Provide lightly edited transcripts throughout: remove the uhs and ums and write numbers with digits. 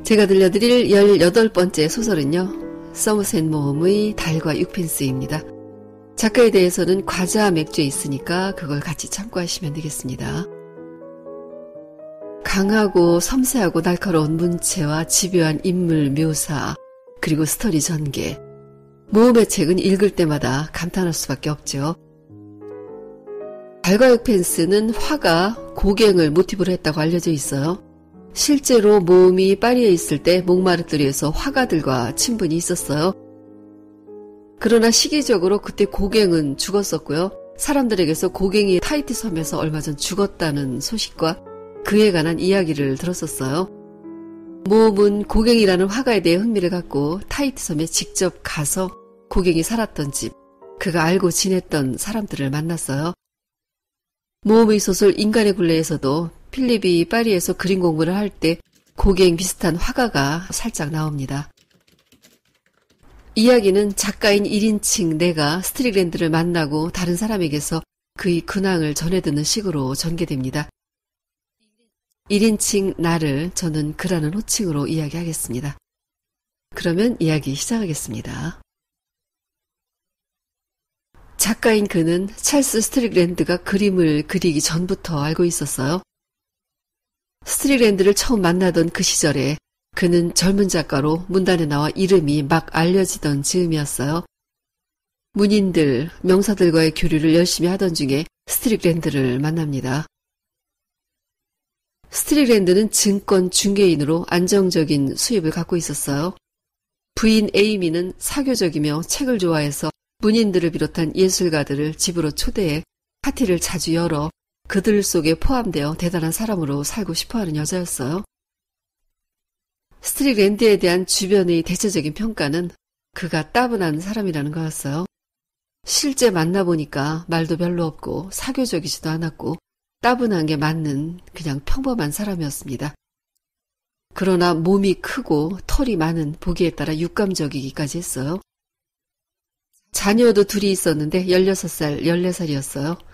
제가 들려드릴 18번째 소설은요, 서머셋 모험의 달과 육펜스입니다. 작가에 대해서는 과자 맥주에 있으니까 그걸 같이 참고하시면 되겠습니다. 강하고 섬세하고 날카로운 문체와 집요한 인물 묘사, 그리고 스토리 전개. 모험의 책은 읽을 때마다 감탄할 수밖에 없죠. 달과 육펜스는 화가 고갱을 모티브로 했다고 알려져 있어요. 실제로 모험이 파리에 있을 때 몽마르트르에서 화가들과 친분이 있었어요. 그러나 시기적으로 그때 고갱은 죽었었고요. 사람들에게서 고갱이 타히티 섬에서 얼마 전 죽었다는 소식과 그에 관한 이야기를 들었었어요. 모험은 고갱이라는 화가에 대해 흥미를 갖고 타히티 섬에 직접 가서 고갱이 살았던 집, 그가 알고 지냈던 사람들을 만났어요. 모험의 소설 인간의 굴레에서도 필립이 파리에서 그림 공부를 할 때 고갱 비슷한 화가가 살짝 나옵니다. 이야기는 작가인 1인칭 내가 스트릭랜드를 만나고 다른 사람에게서 그의 근황을 전해듣는 식으로 전개됩니다. 1인칭 나를 저는 그라는 호칭으로 이야기하겠습니다. 그러면 이야기 시작하겠습니다. 작가인 그는 찰스 스트릭랜드가 그림을 그리기 전부터 알고 있었어요. 스트릭랜드를 처음 만나던 그 시절에 그는 젊은 작가로 문단에 나와 이름이 막 알려지던 즈음이었어요. 문인들, 명사들과의 교류를 열심히 하던 중에 스트릭랜드를 만납니다. 스트릭랜드는 증권 중개인으로 안정적인 수입을 갖고 있었어요. 부인 에이미는 사교적이며 책을 좋아해서 문인들을 비롯한 예술가들을 집으로 초대해 파티를 자주 열어 그들 속에 포함되어 대단한 사람으로 살고 싶어하는 여자였어요. 스트릭랜드에 대한 주변의 대체적인 평가는 그가 따분한 사람이라는 거였어요. 실제 만나보니까 말도 별로 없고 사교적이지도 않았고 따분한 게 맞는 그냥 평범한 사람이었습니다. 그러나 몸이 크고 털이 많은 보기에 따라 육감적이기까지 했어요. 자녀도 둘이 있었는데 16살, 14살이었어요.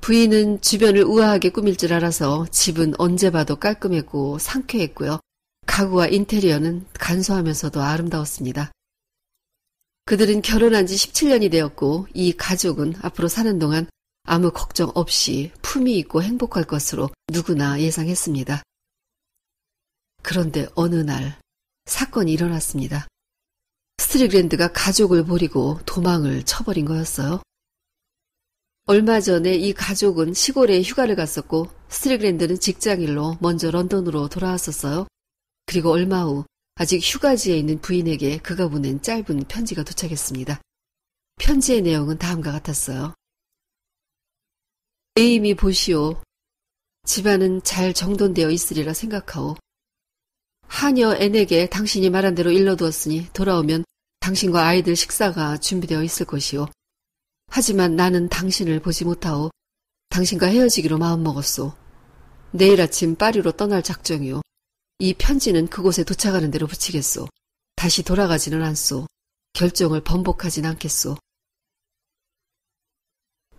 부인은 주변을 우아하게 꾸밀 줄 알아서 집은 언제 봐도 깔끔했고 상쾌했고요. 가구와 인테리어는 간소하면서도 아름다웠습니다. 그들은 결혼한 지 17년이 되었고 이 가족은 앞으로 사는 동안 아무 걱정 없이 품위 있고 행복할 것으로 누구나 예상했습니다. 그런데 어느 날 사건이 일어났습니다. 스트릭랜드가 가족을 버리고 도망을 쳐버린 거였어요. 얼마 전에 이 가족은 시골에 휴가를 갔었고 스트릭랜드는 직장일로 먼저 런던으로 돌아왔었어요. 그리고 얼마 후 아직 휴가지에 있는 부인에게 그가 보낸 짧은 편지가 도착했습니다. 편지의 내용은 다음과 같았어요. 에이미 보시오. 집안은 잘 정돈되어 있으리라 생각하오. 하녀 앤에게 당신이 말한 대로 일러두었으니 돌아오면 당신과 아이들 식사가 준비되어 있을 것이오. 하지만 나는 당신을 보지 못하오. 당신과 헤어지기로 마음먹었소. 내일 아침 파리로 떠날 작정이오. 이 편지는 그곳에 도착하는 대로 붙이겠소. 다시 돌아가지는 않소. 결정을 번복하진 않겠소.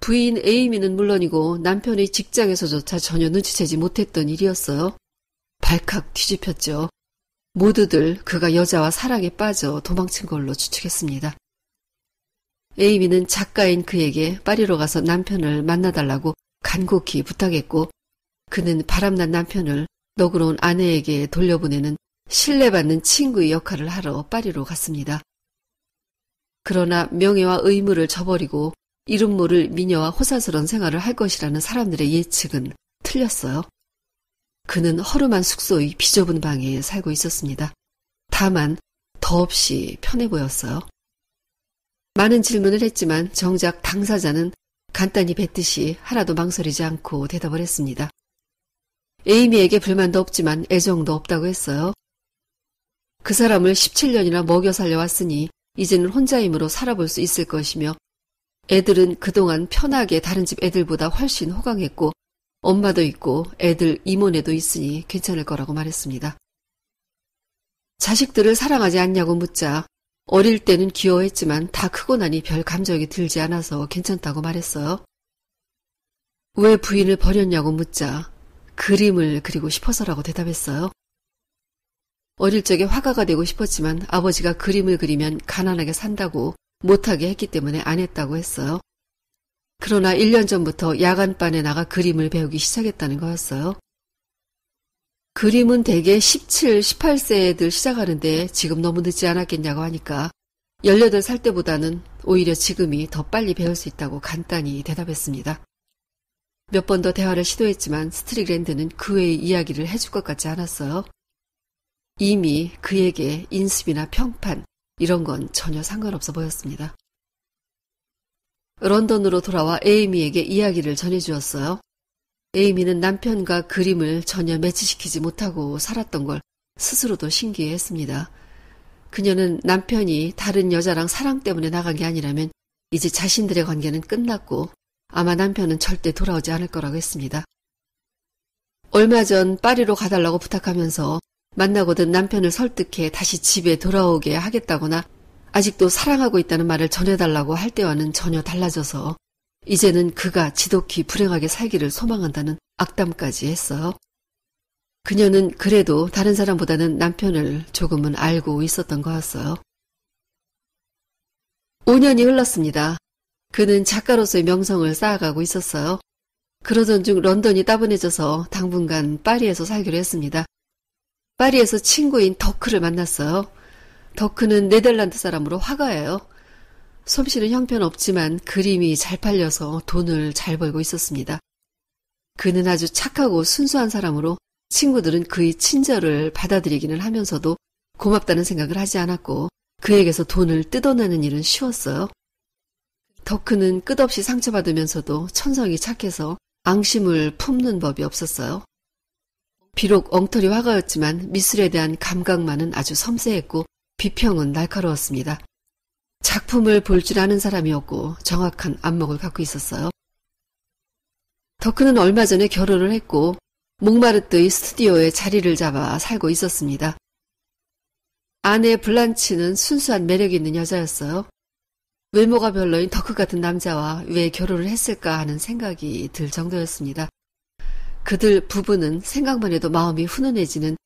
부인 에이미는 물론이고 남편의 직장에서조차 전혀 눈치채지 못했던 일이었어요. 발칵 뒤집혔죠. 모두들 그가 여자와 사랑에 빠져 도망친 걸로 추측했습니다. 에이미는 작가인 그에게 파리로 가서 남편을 만나달라고 간곡히 부탁했고 그는 바람난 남편을 너그러운 아내에게 돌려보내는 신뢰받는 친구의 역할을 하러 파리로 갔습니다. 그러나 명예와 의무를 저버리고 이름 모를 미녀와 호사스러운 생활을 할 것이라는 사람들의 예측은 틀렸어요. 그는 허름한 숙소의 비좁은 방에 살고 있었습니다. 다만 더없이 편해 보였어요. 많은 질문을 했지만 정작 당사자는 간단히 뱉듯이 하나도 망설이지 않고 대답을 했습니다. 에이미에게 불만도 없지만 애정도 없다고 했어요. 그 사람을 17년이나 먹여 살려왔으니 이제는 혼자 힘으로 살아볼 수 있을 것이며 애들은 그동안 편하게 다른 집 애들보다 훨씬 호강했고 엄마도 있고 애들 이모네도 있으니 괜찮을 거라고 말했습니다. 자식들을 사랑하지 않냐고 묻자 어릴 때는 귀여워했지만 다 크고 나니 별 감정이 들지 않아서 괜찮다고 말했어요. 왜 부인을 버렸냐고 묻자 그림을 그리고 싶어서라고 대답했어요. 어릴 적에 화가가 되고 싶었지만 아버지가 그림을 그리면 가난하게 산다고 못하게 했기 때문에 안 했다고 했어요. 그러나 1년 전부터 야간반에 나가 그림을 배우기 시작했다는 거였어요. 그림은 대개 17, 18세 애들 시작하는데 지금 너무 늦지 않았겠냐고 하니까 18살 때보다는 오히려 지금이 더 빨리 배울 수 있다고 간단히 대답했습니다. 몇 번 더 대화를 시도했지만 스트릭랜드는 그 외의 이야기를 해줄 것 같지 않았어요. 이미 그에게 인습이나 평판 이런 건 전혀 상관없어 보였습니다. 런던으로 돌아와 에이미에게 이야기를 전해주었어요. 에이미는 남편과 그림을 전혀 매치시키지 못하고 살았던 걸 스스로도 신기해했습니다. 그녀는 남편이 다른 여자랑 사랑 때문에 나간 게 아니라면 이제 자신들의 관계는 끝났고 아마 남편은 절대 돌아오지 않을 거라고 했습니다. 얼마 전 파리로 가달라고 부탁하면서 만나거든 남편을 설득해 다시 집에 돌아오게 하겠다거나 아직도 사랑하고 있다는 말을 전해달라고 할 때와는 전혀 달라져서 이제는 그가 지독히 불행하게 살기를 소망한다는 악담까지 했어요. 그녀는 그래도 다른 사람보다는 남편을 조금은 알고 있었던 거였어요. 5년이 흘렀습니다. 그는 작가로서의 명성을 쌓아가고 있었어요. 그러던 중 런던이 따분해져서 당분간 파리에서 살기로 했습니다. 파리에서 친구인 더크를 만났어요. 더크는 네덜란드 사람으로 화가예요. 솜씨는 형편없지만 그림이 잘 팔려서 돈을 잘 벌고 있었습니다. 그는 아주 착하고 순수한 사람으로 친구들은 그의 친절을 받아들이기는 하면서도 고맙다는 생각을 하지 않았고 그에게서 돈을 뜯어내는 일은 쉬웠어요. 더크는 끝없이 상처받으면서도 천성이 착해서 앙심을 품는 법이 없었어요. 비록 엉터리 화가였지만 미술에 대한 감각만은 아주 섬세했고 비평은 날카로웠습니다. 작품을 볼 줄 아는 사람이었고 정확한 안목을 갖고 있었어요. 더크는 얼마 전에 결혼을 했고 몽마르트의 스튜디오에 자리를 잡아 살고 있었습니다. 아내 블란치는 순수한 매력 있는 여자였어요. 외모가 별로인 더크 같은 남자와 왜 결혼을 했을까 하는 생각이 들 정도였습니다. 그들 부부는 생각만 해도 마음이 훈훈해지는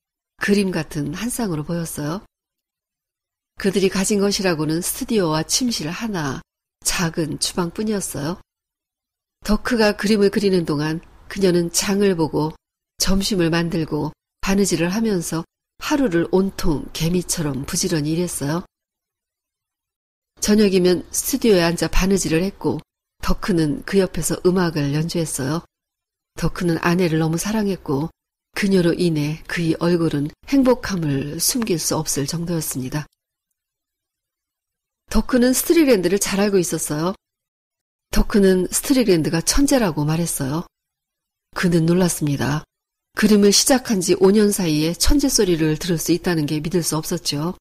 그림 같은 한 쌍으로 보였어요. 그들이 가진 것이라고는 스튜디오와 침실 하나, 작은 주방뿐이었어요. 더크가 그림을 그리는 동안 그녀는 장을 보고 점심을 만들고 바느질을 하면서 하루를 온통 개미처럼 부지런히 일했어요. 저녁이면 스튜디오에 앉아 바느질을 했고 더크는 그 옆에서 음악을 연주했어요. 더크는 아내를 너무 사랑했고 그녀로 인해 그의 얼굴은 행복함을 숨길 수 없을 정도였습니다. 더크는 스트릭랜드를 잘 알고 있었어요. 더크는 스트릭랜드가 천재라고 말했어요. 그는 놀랐습니다. 그림을 시작한 지 5년 사이에 천재 소리를 들을 수 있다는 게 믿을 수 없었죠.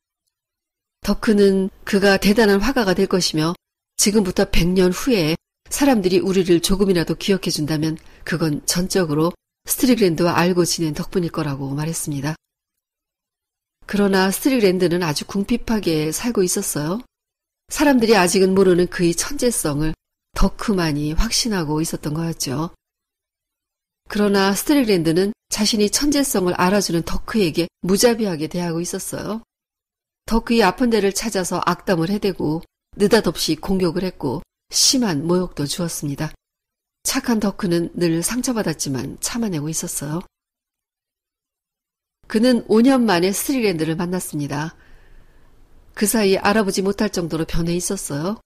더크는 그가 대단한 화가가 될 것이며 지금부터 100년 후에 사람들이 우리를 조금이라도 기억해 준다면 그건 전적으로 스트릭랜드와 알고 지낸 덕분일 거라고 말했습니다. 그러나 스트릭랜드는 아주 궁핍하게 살고 있었어요. 사람들이 아직은 모르는 그의 천재성을 더크만이 확신하고 있었던 거였죠. 그러나 스트릭랜드는 자신이 천재성을 알아주는 더크에게 무자비하게 대하고 있었어요. 더크의 아픈 데를 찾아서 악담을 해대고 느닷없이 공격을 했고 심한 모욕도 주었습니다. 착한 더크는 늘 상처받았지만 참아내고 있었어요. 그는 5년 만에 스트릭랜드를 만났습니다. 그 사이 알아보지 못할 정도로 변해 있었어요.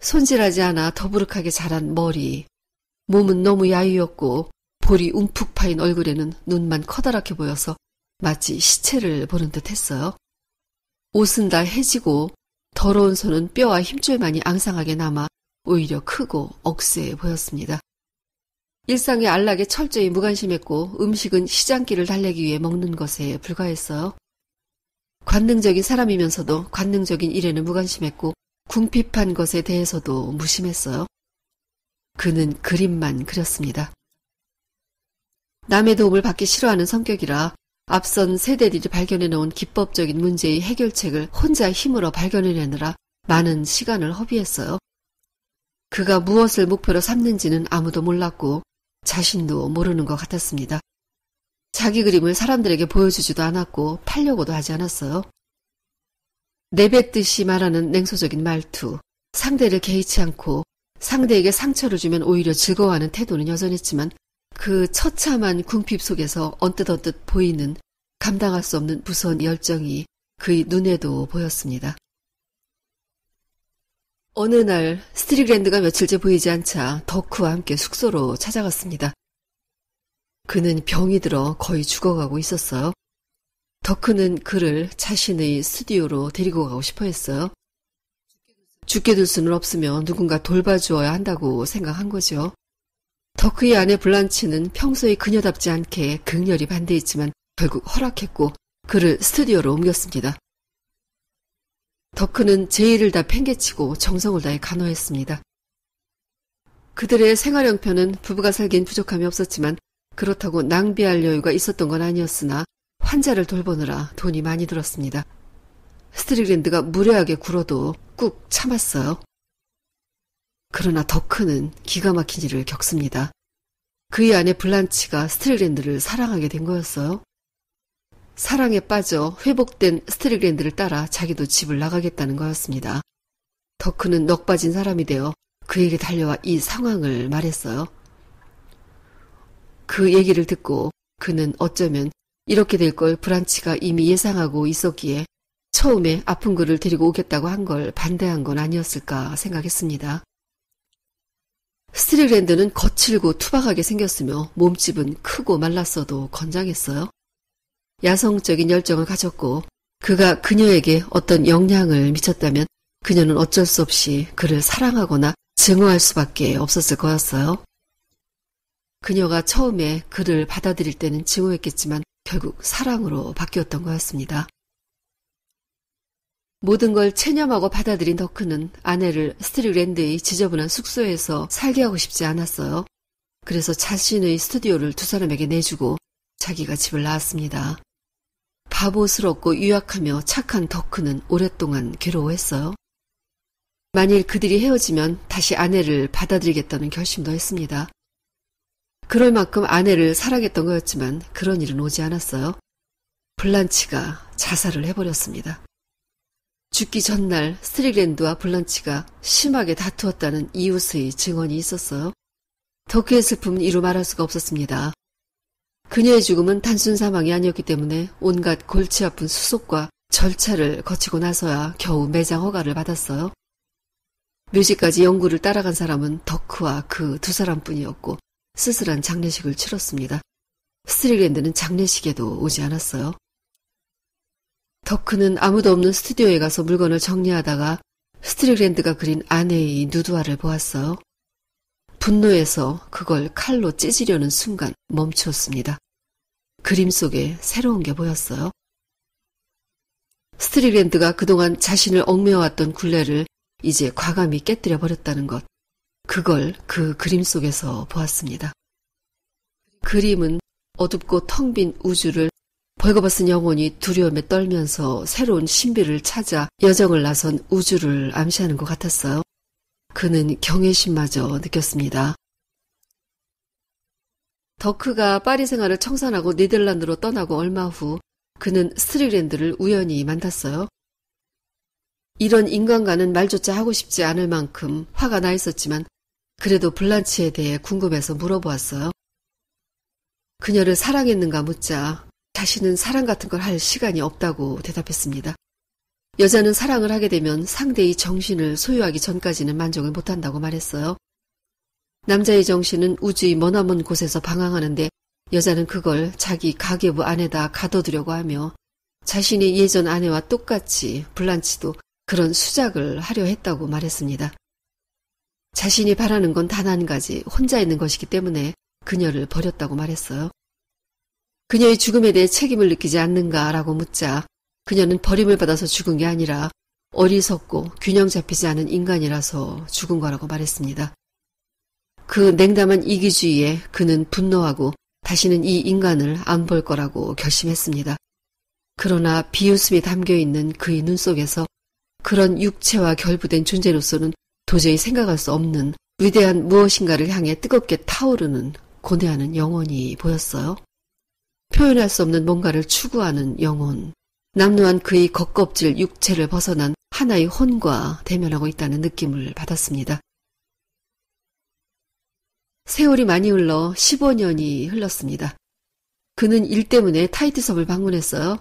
손질하지 않아 더부룩하게 자란 머리, 몸은 너무 야유였고 볼이 움푹 파인 얼굴에는 눈만 커다랗게 보여서 마치 시체를 보는 듯 했어요. 옷은 다 해지고 더러운 손은 뼈와 힘줄만이 앙상하게 남아 오히려 크고 억세해 보였습니다. 일상의 안락에 철저히 무관심했고 음식은 시장기를 달래기 위해 먹는 것에 불과했어요. 관능적인 사람이면서도 관능적인 일에는 무관심했고 궁핍한 것에 대해서도 무심했어요. 그는 그림만 그렸습니다. 남의 도움을 받기 싫어하는 성격이라 앞선 세대들이 발견해놓은 기법적인 문제의 해결책을 혼자 힘으로 발견해내느라 많은 시간을 허비했어요. 그가 무엇을 목표로 삼는지는 아무도 몰랐고 자신도 모르는 것 같았습니다. 자기 그림을 사람들에게 보여주지도 않았고 팔려고도 하지 않았어요. 내뱉듯이 말하는 냉소적인 말투, 상대를 개의치 않고 상대에게 상처를 주면 오히려 즐거워하는 태도는 여전했지만 그 처참한 궁핍 속에서 언뜻 보이는 감당할 수 없는 무서운 열정이 그의 눈에도 보였습니다. 어느 날 스트릭랜드가 며칠째 보이지 않자 덕후와 함께 숙소로 찾아갔습니다. 그는 병이 들어 거의 죽어가고 있었어요. 덕후는 그를 자신의 스튜디오로 데리고 가고 싶어 했어요. 죽게 둘 수는 없으며 누군가 돌봐주어야 한다고 생각한 거죠. 덕후의 아내 블란치는 평소에 그녀답지 않게 극렬히 반대했지만 결국 허락했고 그를 스튜디오로 옮겼습니다. 덕후는 제 일을 다 팽개치고 정성을 다해 간호했습니다. 그들의 생활 형편은 부부가 살기엔 부족함이 없었지만 그렇다고 낭비할 여유가 있었던 건 아니었으나 환자를 돌보느라 돈이 많이 들었습니다. 스트릭랜드가 무례하게 굴어도 꾹 참았어요. 그러나 덕후는 기가 막힌 일을 겪습니다. 그의 아내 블란치가 스트릭랜드를 사랑하게 된 거였어요. 사랑에 빠져 회복된 스트릭랜드를 따라 자기도 집을 나가겠다는 거였습니다. 덕후는 넋 빠진 사람이 되어 그에게 달려와 이 상황을 말했어요. 그 얘기를 듣고 그는 어쩌면 이렇게 될 걸 블란치가 이미 예상하고 있었기에 처음에 아픈 그를 데리고 오겠다고 한 걸 반대한 건 아니었을까 생각했습니다. 스트릭랜드는 거칠고 투박하게 생겼으며 몸집은 크고 말랐어도 건장했어요. 야성적인 열정을 가졌고 그가 그녀에게 어떤 영향을 미쳤다면 그녀는 어쩔 수 없이 그를 사랑하거나 증오할 수밖에 없었을 거였어요. 그녀가 처음에 그를 받아들일 때는 증오했겠지만 결국 사랑으로 바뀌었던 거였습니다. 모든 걸 체념하고 받아들인 덕후는 아내를 스트릭랜드의 지저분한 숙소에서 살게 하고 싶지 않았어요. 그래서 자신의 스튜디오를 두 사람에게 내주고 자기가 집을 나왔습니다. 바보스럽고 유약하며 착한 덕후는 오랫동안 괴로워했어요. 만일 그들이 헤어지면 다시 아내를 받아들이겠다는 결심도 했습니다. 그럴 만큼 아내를 사랑했던 거였지만 그런 일은 오지 않았어요. 블란치가 자살을 해버렸습니다. 죽기 전날 스트릭랜드와 블란치가 심하게 다투었다는 이웃의 증언이 있었어요. 덕후의 슬픔은 이루 말할 수가 없었습니다. 그녀의 죽음은 단순 사망이 아니었기 때문에 온갖 골치 아픈 수속과 절차를 거치고 나서야 겨우 매장 허가를 받았어요. 묘지까지 연구를 따라간 사람은 덕후와 그 두 사람뿐이었고 쓸쓸한 장례식을 치렀습니다. 스트릭랜드는 장례식에도 오지 않았어요. 덕후는 아무도 없는 스튜디오에 가서 물건을 정리하다가 스트릭랜드가 그린 아내의 누드화를 보았어요. 분노해서 그걸 칼로 찢으려는 순간 멈추었습니다. 그림 속에 새로운 게 보였어요. 스트릭랜드가 그동안 자신을 얽매여왔던 굴레를 이제 과감히 깨뜨려 버렸다는 것. 그걸 그 그림 속에서 보았습니다. 그림은 어둡고 텅 빈 우주를 벌거벗은 영혼이 두려움에 떨면서 새로운 신비를 찾아 여정을 나선 우주를 암시하는 것 같았어요. 그는 경외심마저 느꼈습니다. 덕후가 파리 생활을 청산하고 네덜란드로 떠나고 얼마 후 그는 스트릭랜드를 우연히 만났어요. 이런 인간과는 말조차 하고 싶지 않을 만큼 화가 나 있었지만 그래도 블란치에 대해 궁금해서 물어보았어요. 그녀를 사랑했는가 묻자 자신은 사랑 같은 걸 할 시간이 없다고 대답했습니다. 여자는 사랑을 하게 되면 상대의 정신을 소유하기 전까지는 만족을 못한다고 말했어요. 남자의 정신은 우주의 머나먼 곳에서 방황하는데 여자는 그걸 자기 가계부 안에다 가둬두려고 하며 자신의 예전 아내와 똑같이 블란치도 그런 수작을 하려 했다고 말했습니다. 자신이 바라는 건 단 한 가지, 혼자 있는 것이기 때문에 그녀를 버렸다고 말했어요. 그녀의 죽음에 대해 책임을 느끼지 않는가라고 묻자 그녀는 버림을 받아서 죽은 게 아니라 어리석고 균형 잡히지 않은 인간이라서 죽은 거라고 말했습니다. 그 냉담한 이기주의에 그는 분노하고 다시는 이 인간을 안 볼 거라고 결심했습니다. 그러나 비웃음이 담겨있는 그의 눈 속에서 그런 육체와 결부된 존재로서는 도저히 생각할 수 없는 위대한 무엇인가를 향해 뜨겁게 타오르는 고뇌하는 영혼이 보였어요. 표현할 수 없는 뭔가를 추구하는 영혼. 남루한 그의 겉껍질 육체를 벗어난 하나의 혼과 대면하고 있다는 느낌을 받았습니다. 세월이 많이 흘러 15년이 흘렀습니다. 그는 일 때문에 타이티 섬을 방문했어요.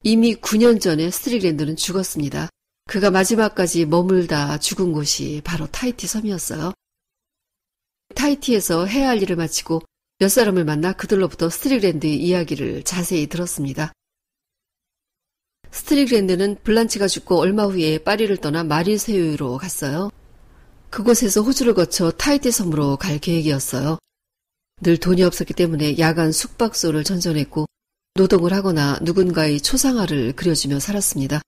이미 9년 전에 스트릭랜드는 죽었습니다. 그가 마지막까지 머물다 죽은 곳이 바로 타이티 섬이었어요. 타이티에서 해야 할 일을 마치고 몇 사람을 만나 그들로부터 스트릭랜드의 이야기를 자세히 들었습니다. 스트릭랜드는 블란치가 죽고 얼마 후에 파리를 떠나 마리세유로 갔어요. 그곳에서 호주를 거쳐 타이티 섬으로 갈 계획이었어요. 늘 돈이 없었기 때문에 야간 숙박소를 전전했고 노동을 하거나 누군가의 초상화를 그려주며 살았습니다.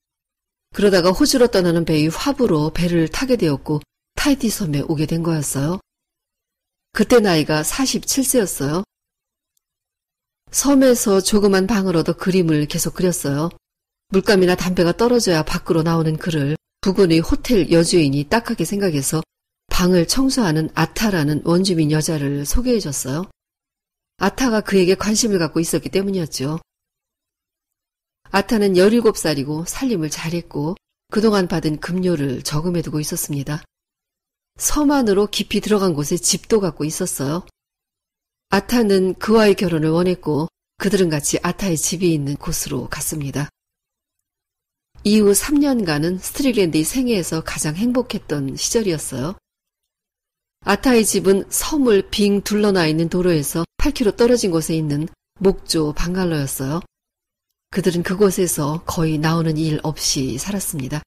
그러다가 호주로 떠나는 배의 화부로 배를 타게 되었고 타이티 섬에 오게 된 거였어요. 그때 나이가 47세였어요. 섬에서 조그만 방을 얻어 그림을 계속 그렸어요. 물감이나 담배가 떨어져야 밖으로 나오는 그를 부근의 호텔 여주인이 딱하게 생각해서 방을 청소하는 아타라는 원주민 여자를 소개해줬어요. 아타가 그에게 관심을 갖고 있었기 때문이었죠. 아타는 17살이고 살림을 잘했고 그동안 받은 급료를 저금해두고 있었습니다. 섬 안으로 깊이 들어간 곳에 집도 갖고 있었어요. 아타는 그와의 결혼을 원했고 그들은 같이 아타의 집이 있는 곳으로 갔습니다. 이후 3년간은 스트릭랜드의 생애에서 가장 행복했던 시절이었어요. 아타의 집은 섬을 빙 둘러나 있는 도로에서 8km 떨어진 곳에 있는 목조 방갈로였어요. 그들은 그곳에서 거의 나오는 일 없이 살았습니다.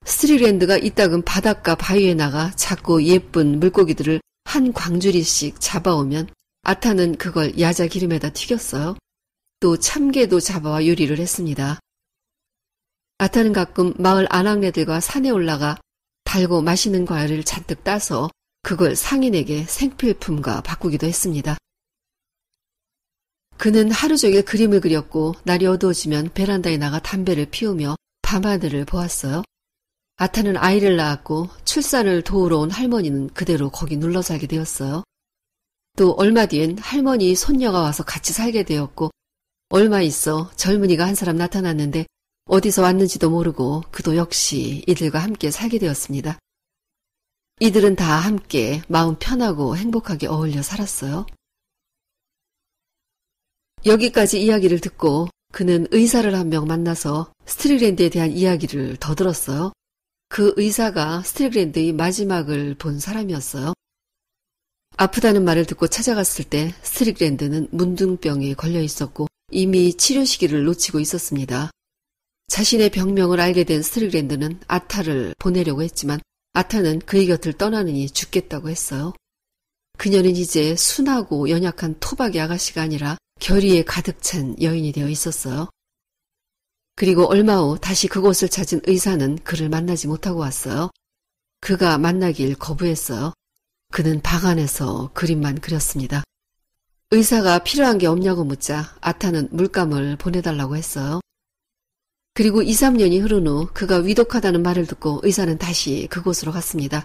스트릭랜드가 이따금 바닷가 바위에 나가 작고 예쁜 물고기들을 한 광주리씩 잡아오면 아타는 그걸 야자 기름에다 튀겼어요. 또 참게도 잡아와 요리를 했습니다. 아타는 가끔 마을 아낙네들과 산에 올라가 달고 맛있는 과일을 잔뜩 따서 그걸 상인에게 생필품과 바꾸기도 했습니다. 그는 하루 종일 그림을 그렸고 날이 어두워지면 베란다에 나가 담배를 피우며 밤하늘을 보았어요. 아타는 아이를 낳았고 출산을 도우러 온 할머니는 그대로 거기 눌러 살게 되었어요. 또 얼마 뒤엔 할머니 손녀가 와서 같이 살게 되었고 얼마 있어 젊은이가 한 사람 나타났는데 어디서 왔는지도 모르고 그도 역시 이들과 함께 살게 되었습니다. 이들은 다 함께 마음 편하고 행복하게 어울려 살았어요. 여기까지 이야기를 듣고 그는 의사를 한 명 만나서 스트릭랜드에 대한 이야기를 더 들었어요. 그 의사가 스트릭랜드의 마지막을 본 사람이었어요. 아프다는 말을 듣고 찾아갔을 때 스트릭랜드는 문둥병에 걸려 있었고 이미 치료 시기를 놓치고 있었습니다. 자신의 병명을 알게 된 스트릭랜드는 아타를 보내려고 했지만 아타는 그의 곁을 떠나느니 죽겠다고 했어요. 그녀는 이제 순하고 연약한 토박이 아가씨가 아니라 결의에 가득 찬 여인이 되어 있었어요. 그리고 얼마 후 다시 그곳을 찾은 의사는 그를 만나지 못하고 왔어요. 그가 만나길 거부했어요. 그는 방 안에서 그림만 그렸습니다. 의사가 필요한 게 없냐고 묻자 아타는 물감을 보내달라고 했어요. 그리고 2, 3년이 흐른 후 그가 위독하다는 말을 듣고 의사는 다시 그곳으로 갔습니다.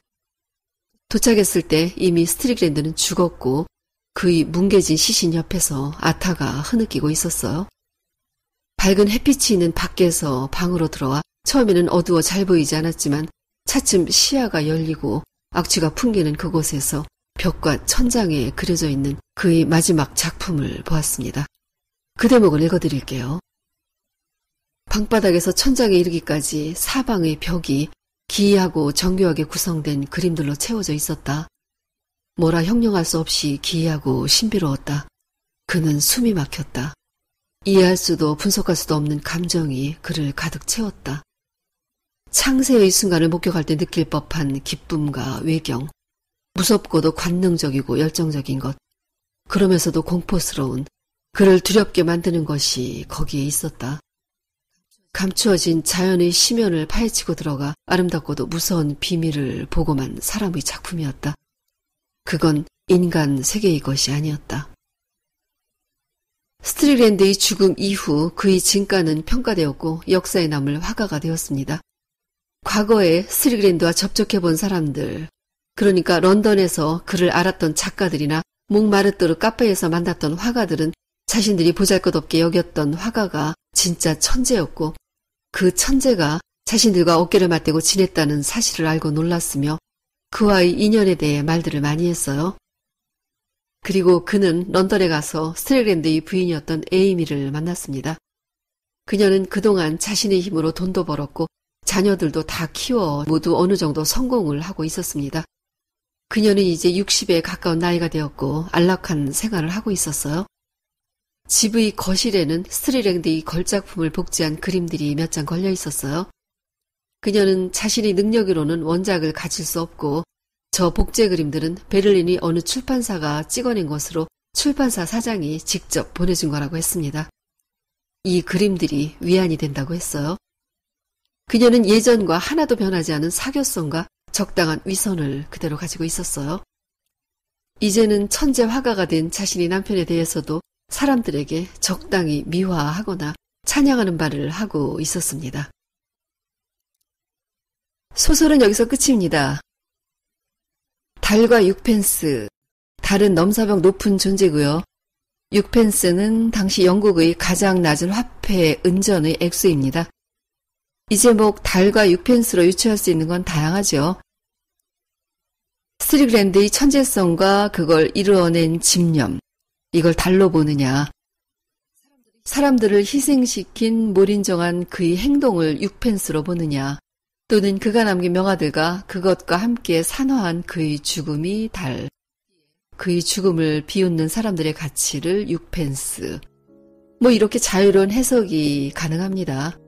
도착했을 때 이미 스트릭랜드는 죽었고 그의 뭉개진 시신 옆에서 아타가 흐느끼고 있었어요. 밝은 햇빛이 있는 밖에서 방으로 들어와 처음에는 어두워 잘 보이지 않았지만 차츰 시야가 열리고 악취가 풍기는 그곳에서 벽과 천장에 그려져 있는 그의 마지막 작품을 보았습니다. 그 대목을 읽어드릴게요. 방바닥에서 천장에 이르기까지 사방의 벽이 기이하고 정교하게 구성된 그림들로 채워져 있었다. 뭐라 형용할 수 없이 기이하고 신비로웠다. 그는 숨이 막혔다. 이해할 수도 분석할 수도 없는 감정이 그를 가득 채웠다. 창세의 순간을 목격할 때 느낄 법한 기쁨과 외경, 무섭고도 관능적이고 열정적인 것, 그러면서도 공포스러운, 그를 두렵게 만드는 것이 거기에 있었다. 감추어진 자연의 심연을 파헤치고 들어가 아름답고도 무서운 비밀을 보고만 사람의 작품이었다. 그건 인간 세계의 것이 아니었다. 스트릭랜드의 죽음 이후 그의 진가는 평가되었고 역사에 남을 화가가 되었습니다. 과거에 스트릭랜드와 접촉해본 사람들, 그러니까 런던에서 그를 알았던 작가들이나 몽마르트르 카페에서 만났던 화가들은 자신들이 보잘것없게 여겼던 화가가 진짜 천재였고 그 천재가 자신들과 어깨를 맞대고 지냈다는 사실을 알고 놀랐으며 그와의 인연에 대해 말들을 많이 했어요. 그리고 그는 런던에 가서 스트릭랜드의 부인이었던 에이미를 만났습니다. 그녀는 그동안 자신의 힘으로 돈도 벌었고 자녀들도 다 키워 모두 어느 정도 성공을 하고 있었습니다. 그녀는 이제 60에 가까운 나이가 되었고 안락한 생활을 하고 있었어요. 집의 거실에는 스트릭랜드의 걸작품을 복제한 그림들이 몇 장 걸려 있었어요. 그녀는 자신의 능력으로는 원작을 가질 수 없고 저 복제 그림들은 베를린의 어느 출판사가 찍어낸 것으로 출판사 사장이 직접 보내준 거라고 했습니다. 이 그림들이 위안이 된다고 했어요. 그녀는 예전과 하나도 변하지 않은 사교성과 적당한 위선을 그대로 가지고 있었어요. 이제는 천재 화가가 된 자신의 남편에 대해서도 사람들에게 적당히 미화하거나 찬양하는 바를 하고 있었습니다. 소설은 여기서 끝입니다. 달과 6펜스, 달은 넘사벽 높은 존재고요. 6펜스는 당시 영국의 가장 낮은 화폐 은전의 액수입니다. 이 제목 달과 6펜스로 유추할 수 있는 건 다양하죠. 스트릭랜드의 천재성과 그걸 이루어낸 집념, 이걸 달로 보느냐, 사람들을 희생시킨 몰인정한 그의 행동을 6펜스로 보느냐, 또는 그가 남긴 명화들과 그것과 함께 산화한 그의 죽음이 달, 그의 죽음을 비웃는 사람들의 가치를 6펜스, 이렇게 자유로운 해석이 가능합니다.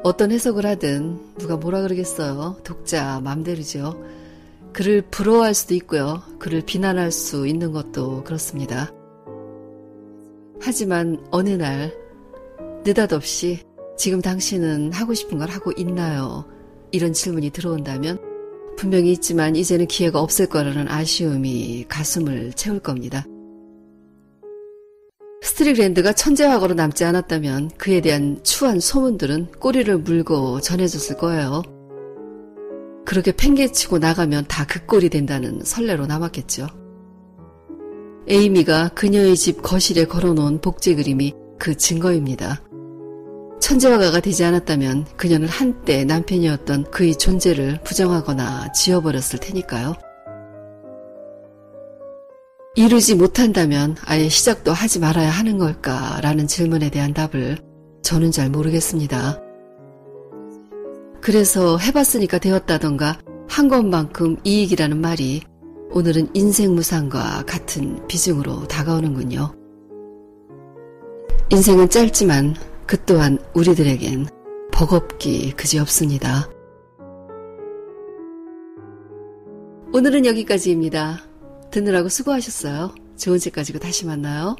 어떤 해석을 하든 누가 뭐라 그러겠어요. 독자 맘대로죠. 그를 부러워할 수도 있고요. 그를 비난할 수 있는 것도 그렇습니다. 하지만 어느 날 느닷없이 지금 당신은 하고 싶은 걸 하고 있나요? 이런 질문이 들어온다면 분명히 있지만 이제는 기회가 없을 거라는 아쉬움이 가슴을 채울 겁니다. 스트릭랜드가 천재화가로 남지 않았다면 그에 대한 추한 소문들은 꼬리를 물고 전해졌을 거예요. 그렇게 팽개치고 나가면 다 그 꼴이 된다는 설레로 남았겠죠. 에이미가 그녀의 집 거실에 걸어놓은 복제 그림이 그 증거입니다. 천재화가가 되지 않았다면 그녀는 한때 남편이었던 그의 존재를 부정하거나 지워버렸을 테니까요. 이루지 못한다면 아예 시작도 하지 말아야 하는 걸까라는 질문에 대한 답을 저는 잘 모르겠습니다. 그래서 해봤으니까 되었다던가 한 것만큼 이익이라는 말이 오늘은 인생무상과 같은 비중으로 다가오는군요. 인생은 짧지만 그 또한 우리들에겐 버겁기 그지없습니다. 오늘은 여기까지입니다. 듣느라고 수고하셨어요. 좋은 책 가지고 다시 만나요.